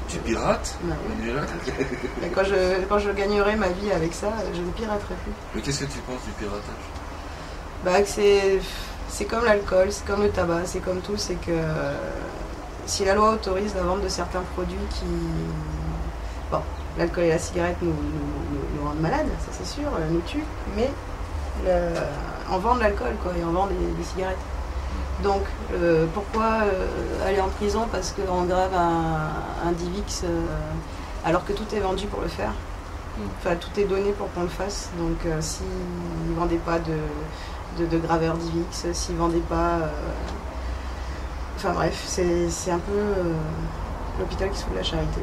Tu pirates? Bah, oui. Et quand je gagnerai ma vie avec ça, je ne piraterai plus. Mais qu'est-ce que tu penses du piratage? Bah, que c'est comme l'alcool, c'est comme le tabac, c'est comme tout, c'est que si la loi autorise la vente de certains produits qui... Bon, l'alcool et la cigarette nous rendent malades, ça c'est sûr, nous tuent, mais on vend de l'alcool quoi, et on vend des cigarettes. Donc pourquoi aller en prison parce qu'on grave un Divix alors que tout est vendu pour le faire? Enfin, tout est donné pour qu'on le fasse. Donc s'ils ne vendaient pas de graveur Divix, s'ils ne vendaient pas... Enfin bref, c'est un peu l'hôpital qui se fout de la charité.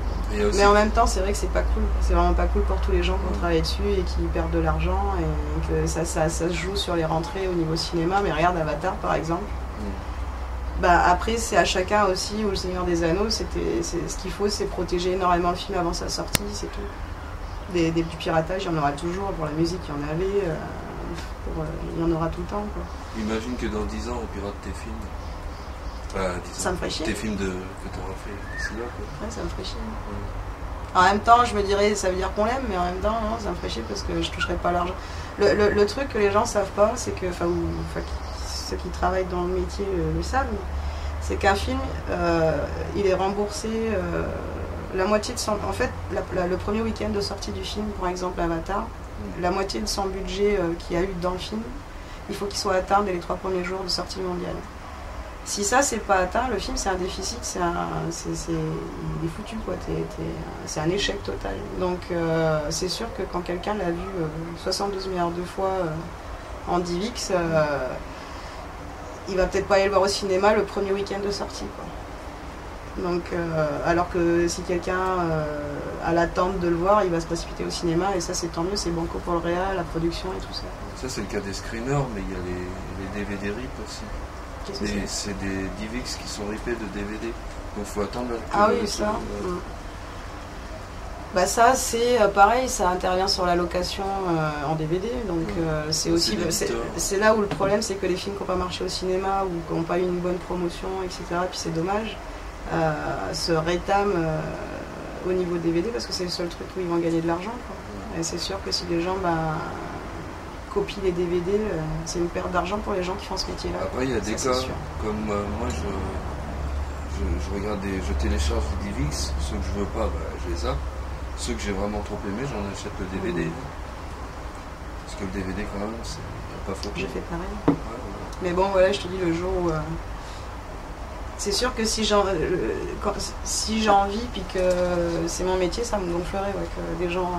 Mais en même temps, c'est vrai que c'est pas cool. C'est vraiment pas cool pour tous les gens qui ont travaillé dessus et qui perdent de l'argent et que ça se joue sur les rentrées au niveau cinéma. Mais regarde Avatar par exemple. Bah, après, c'est à chacun aussi, ou Le Seigneur des Anneaux, ce qu'il faut, c'est protéger énormément le film avant sa sortie, c'est tout. Du piratage, il y en aura toujours, pour la musique, il y en avait, il y en aura tout le temps. Quoi. Imagine que dans 10 ans, on pirate tes films. Ça me ferait chier. Tes films que tu auras fait ici là. Ouais, ça me ferait chier. Ouais. En même temps, je me dirais, ça veut dire qu'on l'aime, mais en même temps, non, ça me ferait chier parce que je toucherais pas l'argent. Le truc que les gens savent pas, c'est que, ceux qui travaillent dans le métier le savent, c'est qu'un film, il est remboursé la moitié de son... En fait, le premier week-end de sortie du film, par exemple Avatar, la moitié de son budget qu'il y a eu dans le film, il faut qu'il soit atteint dès les 3 premiers jours de sortie mondiale. Si ça, c'est pas atteint, le film, c'est un déficit, il est foutu, quoi. C'est un échec total. Donc, c'est sûr que quand quelqu'un l'a vu 72 milliards de fois en Divix, il va peut-être pas aller le voir au cinéma le premier week-end de sortie, quoi. Donc, alors que si quelqu'un a l'attente de le voir, il va se précipiter au cinéma, et ça, c'est tant mieux, c'est banco pour le réal, la production et tout ça. Ça, c'est le cas des screeners, mais il y a les DVD RIP aussi. C'est des DivX qui sont ripés de DVD. Donc il faut attendre que ah oui, ça. Bah ça c'est pareil, ça intervient sur la location en DVD. Donc c'est aussi c'est là où le problème, c'est que les films qui n'ont pas marché au cinéma ou qui n'ont pas eu une bonne promotion, etc. Puis c'est dommage, se rétament au niveau DVD parce que c'est le seul truc où ils vont gagner de l'argent. Et c'est sûr que si les gens copie les DVD, c'est une perte d'argent pour les gens qui font ce métier-là. Après, il y a des cas, comme moi, je regarde je télécharge des DivX, ceux que je veux pas, je les zappe. Ceux que j'ai vraiment trop aimés, j'en achète le DVD. Parce que le DVD, quand même, c'est pas faux. J'ai fait pareil. Ouais. Mais bon, voilà, je te dis, le jour où... c'est sûr que si j'ai envie, puis que c'est mon métier, ça me gonflerait, ouais, que des gens...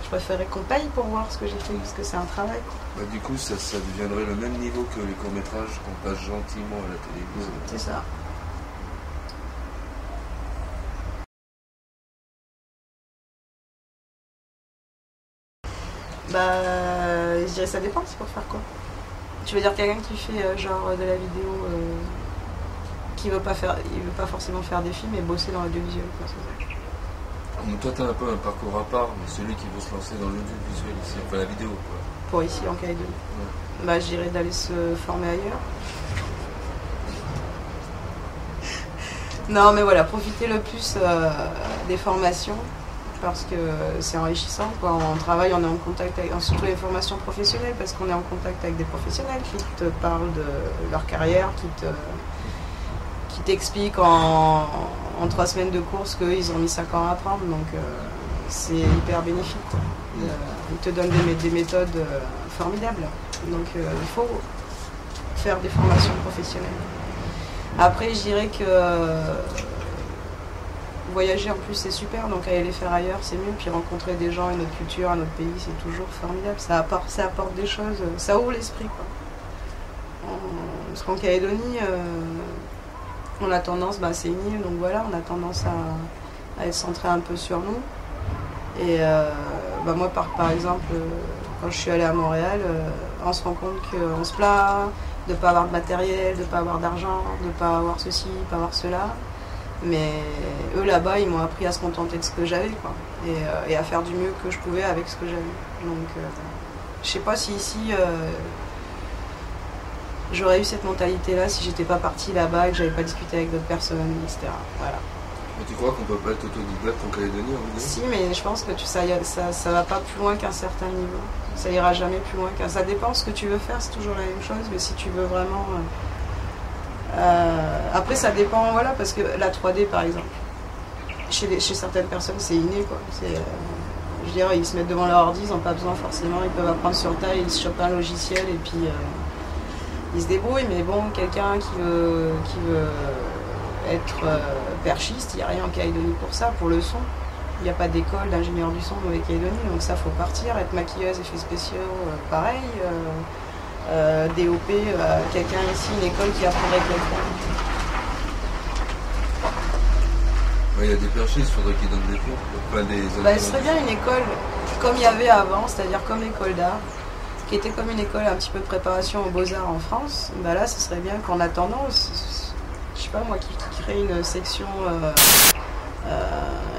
Je préférerais qu'on paye pour voir ce que j'ai fait, parce que c'est un travail. Bah, du coup, ça deviendrait le même niveau que les courts-métrages qu'on passe gentiment à la télévision. C'est ça. Bah, je dirais ça dépend, c'est pour faire quoi? Tu veux dire quelqu'un qui fait genre de la vidéo, qui veut pas forcément faire des films et bosser dans l'audiovisuel, quoi, c'est ça. Donc toi, tu as un peu un parcours à part, mais celui qui veut se lancer dans l'audiovisuel ici, enfin la vidéo, quoi. Pour ici, en Calédonie. Ouais. Bah, je dirais d'aller se former ailleurs. Non, mais voilà, profiter le plus des formations, parce que c'est enrichissant, quoi. On travaille, on est en contact avec, surtout les formations professionnelles, parce qu'on est en contact avec des professionnels qui te parlent de leur carrière, qui t'expliquent en 3 semaines de course qu'ils ont mis 5 ans à apprendre, donc c'est hyper bénéfique, quoi. Ils te donnent des méthodes formidables, donc il faut faire des formations professionnelles. Après, je dirais que voyager en plus c'est super, donc aller les faire ailleurs c'est mieux, puis rencontrer des gens, une autre culture, un autre pays, c'est toujours formidable, ça apporte des choses, ça ouvre l'esprit, quoi. Parce qu'en Calédonie, on a tendance, c'est une île, donc voilà, on a tendance à être centré un peu sur nous. Et moi, par exemple, quand je suis allée à Montréal, on se rend compte qu'on se plaint de ne pas avoir de matériel, de ne pas avoir d'argent, de ne pas avoir ceci, de ne pas avoir cela. Mais eux, là-bas, ils m'ont appris à se contenter de ce que j'avais, quoi, et à faire du mieux que je pouvais avec ce que j'avais. Donc, je sais pas si ici... j'aurais eu cette mentalité-là si j'étais pas partie là-bas et que j'avais pas discuté avec d'autres personnes, etc. Voilà. Et tu crois qu'on peut pas être autodidacte en Calédonie en vidéo? Si, mais je pense que ça va pas plus loin qu'un certain niveau. Ça ira jamais plus loin qu'un. Ça dépend ce que tu veux faire, c'est toujours la même chose, mais si tu veux vraiment. Après, ça dépend, voilà, parce que la 3D par exemple, chez certaines personnes, c'est inné, quoi. Je veux dire, ils se mettent devant leur ordi, ils n'ont pas besoin forcément, ils peuvent apprendre sur taille, ils se chopent un logiciel et puis ils se débrouillent. Mais bon, quelqu'un qui veut être perchiste, il n'y a rien en Calédonie pour ça, pour le son. Il n'y a pas d'école d'ingénieur du son en Calédonie, donc ça, faut partir. Être maquilleuse, effets spéciaux, pareil. DOP, quelqu'un ici, une école qui apprendrait quelqu'un. Il y a des perchistes, il faudrait qu'ils donnent des cours. Enfin, ce serait bien une école comme il y avait avant, c'est-à-dire comme l'école d'art, qui était comme une école un petit peu de préparation aux beaux-arts en France. Bah là, ce serait bien qu'en attendant, je sais pas moi, qui crée une section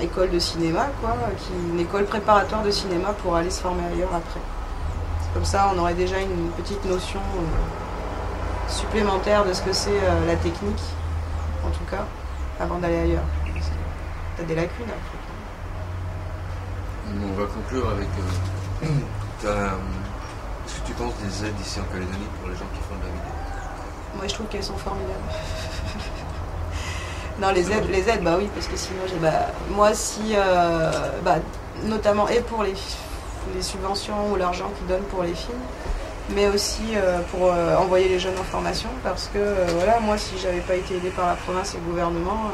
école de cinéma, quoi, une école préparatoire de cinéma pour aller se former ailleurs après. Comme ça, on aurait déjà une petite notion supplémentaire de ce que c'est la technique, en tout cas, avant d'aller ailleurs. T'as des lacunes après. On va conclure avec... Est-ce que tu penses des aides ici en Calédonie pour les gens qui font de la vidéo? Moi, je trouve qu'elles sont formidables. Non, les aides, bah oui, parce que sinon, moi, si... notamment, et pour les subventions ou l'argent qu'ils donnent pour les films, mais aussi pour envoyer les jeunes en formation, parce que voilà, moi, si j'avais pas été aidée par la province et le gouvernement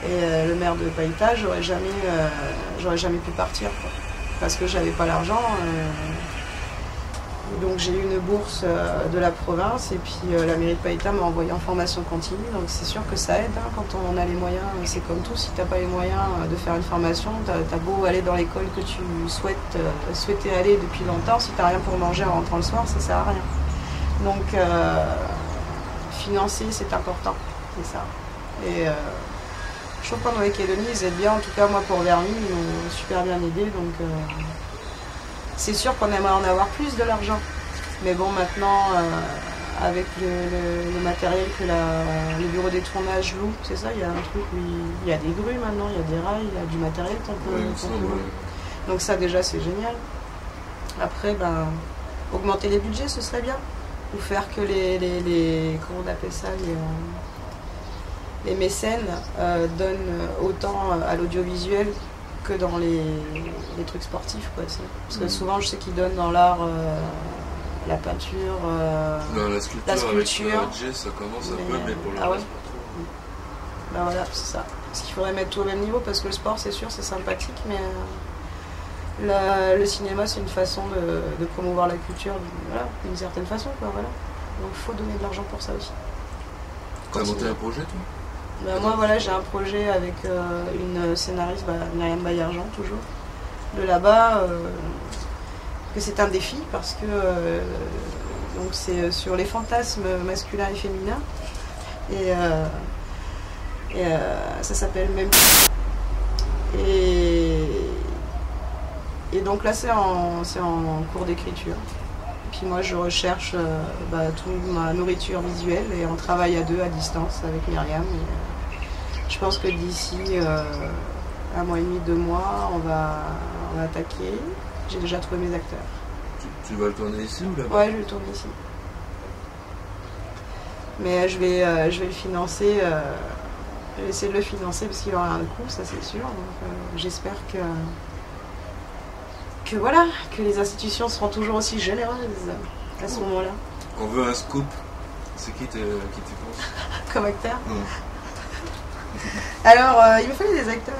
et le maire de Païta, j'aurais jamais pu partir, quoi, parce que j'avais pas l'argent. Donc j'ai eu une bourse de la province et puis la mairie de Païta m'a envoyé en formation continue, donc c'est sûr que ça aide, hein, quand on a les moyens. C'est comme tout, si tu n'as pas les moyens de faire une formation, tu as beau aller dans l'école que tu souhaitais aller depuis longtemps, si tu n'as rien pour manger en rentrant le soir, ça sert à rien. Donc financer, c'est important, c'est ça. Et je trouve qu'en Nouvelle-Calédonie, ils aident bien, en tout cas moi pour Vermi, ils m'ont super bien aidé, donc c'est sûr qu'on aimerait en avoir plus de l'argent. Mais bon, maintenant, avec le matériel que le bureau des tournages loue, c'est ça, il y a un truc où il y a des grues maintenant, il y a des rails, il y a du matériel qu'on peut louer. Donc ça déjà c'est génial. Après, augmenter les budgets, ce serait bien. Ou faire que comment on appelle ça, les mécènes donnent autant à l'audiovisuel que dans les trucs sportifs, quoi. Parce que souvent, je sais qu'ils donnent dans l'art la peinture, la sculpture. Avec le ça commence un peu, mais pour le reste, pas trop. Ben voilà, c'est ça. Parce qu'il faudrait mettre tout au même niveau, parce que le sport, c'est sûr, c'est sympathique, mais le cinéma, c'est une façon de promouvoir la culture, voilà, d'une certaine façon, quoi, voilà. Donc il faut donner de l'argent pour ça aussi. Tu as monté un projet, toi? Moi, voilà, j'ai un projet avec une scénariste, Myriam Baillargeon, toujours, de là-bas, que c'est un défi, parce que donc c'est sur les fantasmes masculins et féminins, et ça s'appelle Même. Et donc là, c'est en cours d'écriture. Puis moi, je recherche toute ma nourriture visuelle et on travaille à deux, à distance, avec Myriam. Je pense que d'ici 1 mois et demi, 2 mois, on va attaquer. J'ai déjà trouvé mes acteurs. Tu vas le tourner ici ou là-bas? Ouais, je vais le tourner ici. Mais je vais le financer. Je vais essayer de le financer parce qu'il aura un coût, ça c'est sûr. Donc j'espère que voilà, que les institutions seront toujours aussi généreuses à ce moment-là. On veut un scoop. C'est qui tu penses? Comme acteur? Alors, il me fallait des acteurs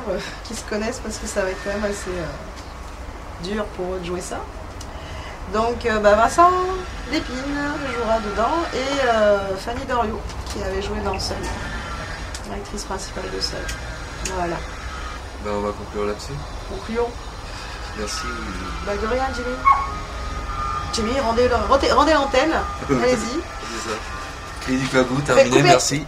qui se connaissent parce que ça va être quand même assez dur pour eux de jouer ça. Donc, Vincent Lépine jouera dedans et Fanny Doriot qui avait joué dans Seul, l'actrice principale de Seul. Voilà. On va conclure là-dessus. Concluons. Merci. De rien, Jimmy. Jimmy, rendez l'antenne. Allez-y. C'est ça. Et du cabou, terminé, merci.